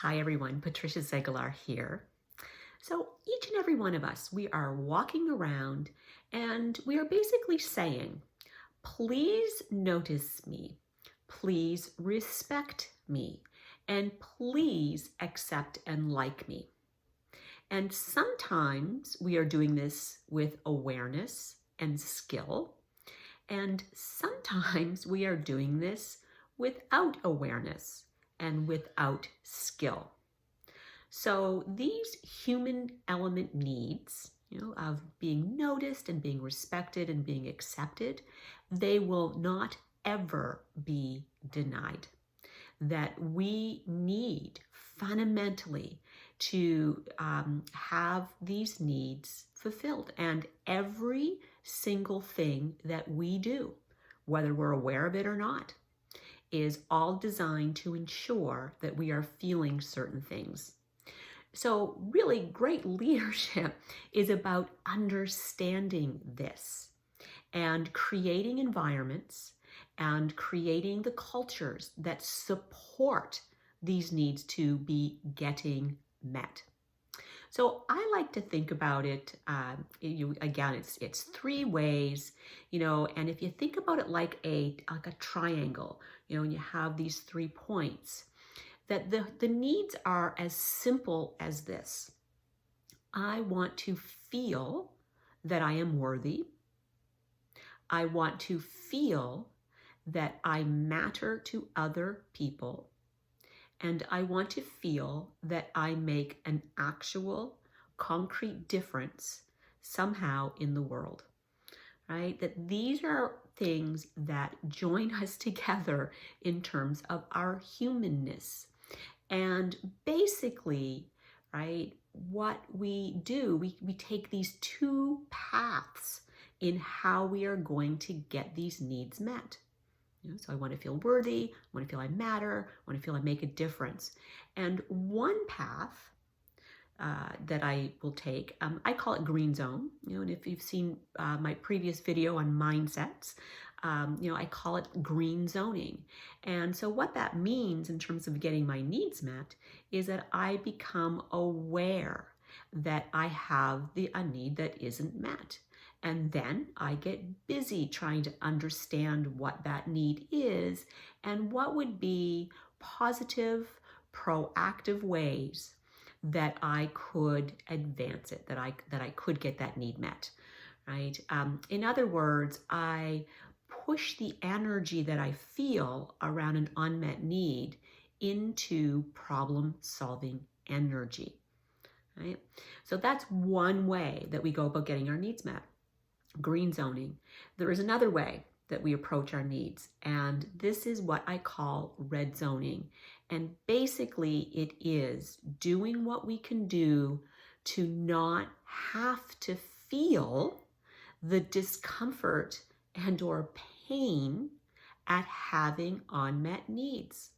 Hi everyone, Patricia Zegelar here. So each and every one of us, we are walking around and we are basically saying, please notice me, please respect me, and please accept and like me. And sometimes we are doing this with awareness and skill, and sometimes we are doing this without awareness and without skill. So these human element needs, of being noticed and being respected and being accepted, they will not ever be denied. That we need fundamentally to have these needs fulfilled. And every single thing that we do, whether we're aware of it or not, is all designed to ensure that we are feeling certain things. So really great leadership is about understanding this and creating environments and creating the cultures that support these needs to be getting met. So I like to think about it, again, it's three ways, and if you think about it like a triangle, and you have these 3 points, that the needs are as simple as this. I want to feel that I am worthy. I want to feel that I matter to other people. And I want to feel that I make an actual, concrete difference somehow in the world, right? That these are things that join us together in terms of our humanness. And basically, right, what we do, we take these two paths in how we are going to get these needs met. So I want to feel worthy, I want to feel I matter, I want to feel I make a difference. And one path that I will take, I call it green zone. And if you've seen my previous video on mindsets, I call it green zoning. And so what that means in terms of getting my needs met is that I become aware that I have a need that isn't met. And then I get busy trying to understand what that need is and what would be positive, proactive ways that I could advance it, that I could get that need met, right? In other words, I push the energy that I feel around an unmet need into problem-solving energy, right? So that's one way that we go about getting our needs met. Green zoning. There is another way that we approach our needs, and this is what I call red zoning. And basically it is doing what we can do to not have to feel the discomfort and or pain at having unmet needs.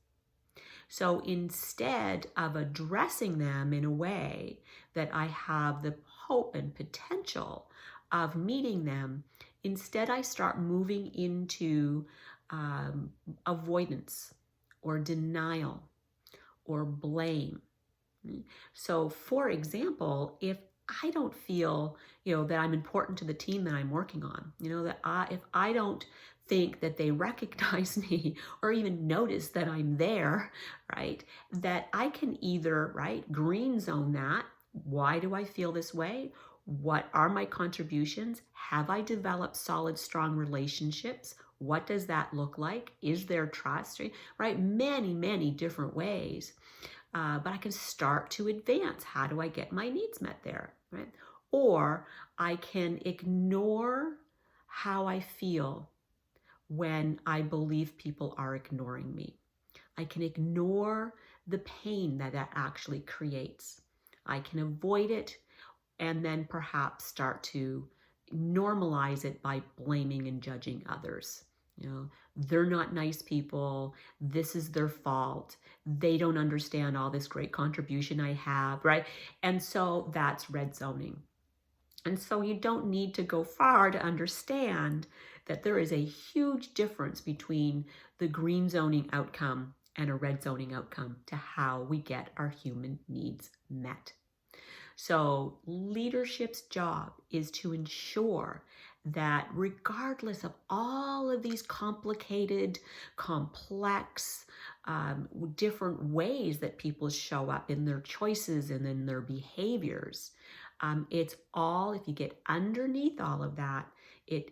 So instead of addressing them in a way that I have the hope and potential of meeting them, instead I start moving into avoidance or denial or blame. So for example, if I don't feel, that I'm important to the team that I'm working on, if I don't think that they recognize me or even notice that I'm there, right, that I can either, right, green zone that. Why do I feel this way? What are my contributions? Have I developed solid, strong relationships? What does that look like? Is there trust? Right? Many, many different ways. But I can start to advance. How do I get my needs met there? Right? Or I can ignore how I feel when I believe people are ignoring me. I can ignore the pain that actually creates. I can avoid it and then perhaps start to normalize it by blaming and judging others. They're not nice people. This is their fault. They don't understand all this great contribution I have, right? And so that's red zoning. And so you don't need to go far to understand that there is a huge difference between the green zoning outcome and a red zoning outcome to how we get our human needs met. So leadership's job is to ensure that regardless of all of these complicated, complex, different ways that people show up in their choices and in their behaviors, it's all, if you get underneath all of that,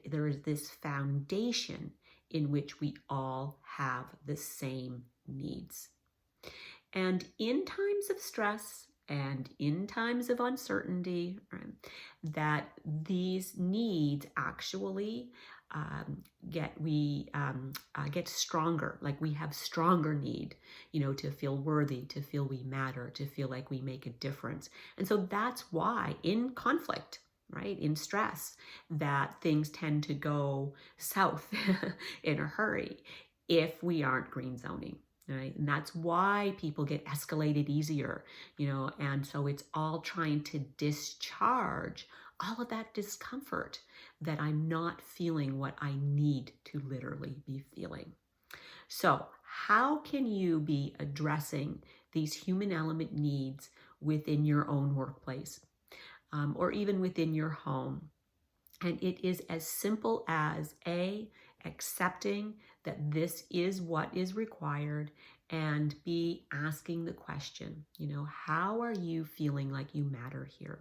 there is this foundation in which we all have the same needs. And in times of stress and in times of uncertainty, that these needs actually get stronger. Like we have stronger need, to feel worthy, to feel we matter, to feel like we make a difference. And so that's why in conflict, right, in stress, that things tend to go south in a hurry if we aren't green zoning. Right? And that's why people get escalated easier, and so it's all trying to discharge all of that discomfort that I'm not feeling what I need to literally be feeling. So how can you be addressing these human element needs within your own workplace, or even within your home? And it is as simple as accepting that this is what is required, and B, asking the question, how are you feeling like you matter here?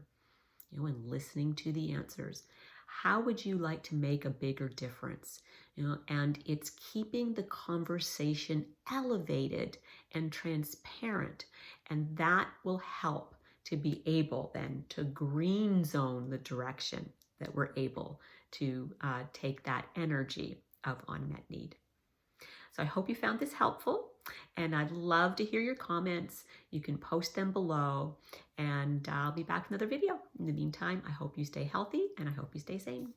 And listening to the answers. How would you like to make a bigger difference? And it's keeping the conversation elevated and transparent, and that will help to be able then to green zone the direction that we're able to take that energy of unmet need. So I hope you found this helpful, and I'd love to hear your comments. You can post them below, and I'll be back with another video. In the meantime, I hope you stay healthy and I hope you stay sane.